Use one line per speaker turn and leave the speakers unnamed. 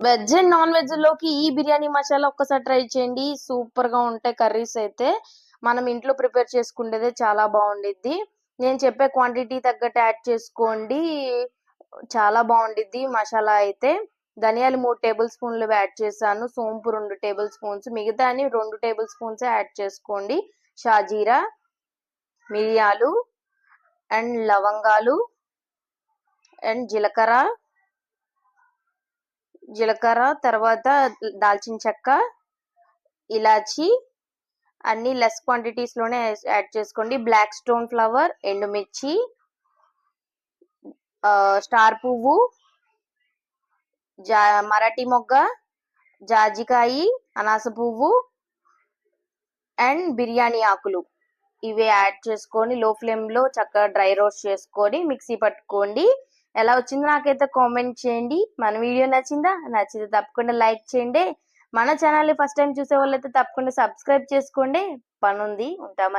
Veg and non veg లోకి ఈ బిర్యానీ మసాలా ఒక్కసారి ట్రై చేయండి. సూపర్ గా ఉంటాయి కర్రీస్ అయితే. మనం ఇంట్లో ప్రిపేర్ చేసుకునేదే చాలా బాగుండిద్ది. నేను చెప్పే క్వాంటిటీ తగ్గట్టు యాడ్ చేసుకోండి. చాలా బాగుండిద్ది మసాలా అయితే. ధనియాలు 3 టేబుల్ స్పూన్లు యాడ్ చేశాను. సోంపు 2 టేబుల్ స్పూన్స్, మిగతా 2 టేబుల్ స్పూన్స్ యాడ్ చేసుకోండి. షాజీరా, మిరియాలు అండ్ లవంగాలు అండ్ జీలకర్ర తర్వాత దాల్చిన చెక్క, ఇలాచి అన్ని లెస్ క్వాంటిటీస్ లోనే యాడ్ చేసుకోండి. బ్లాక్ స్టోన్ ఫ్లవర్, ఎండుమిర్చి, స్టార్ పువ్వు, మరాఠీ మొగ్గ, జాజికాయి, అనాస పువ్వు అండ్ బిర్యానీ ఆకులు ఇవి యాడ్ చేసుకొని లో ఫ్లేమ్ లో చక్కగా డ్రై రోస్ట్ చేసుకొని మిక్సీ పట్టుకోండి. ఎలా వచ్చిందో నాకైతే కామెంట్ చేయండి. మన వీడియో నచ్చితే తప్పకుండా లైక్ చేయండి. మన ఛానల్ ని ఫస్ట్ టైం చూసే వాళ్ళైతే తప్పకుండా సబ్స్క్రైబ్ చేసుకోండి. పనుంది, ఉంటా మరి.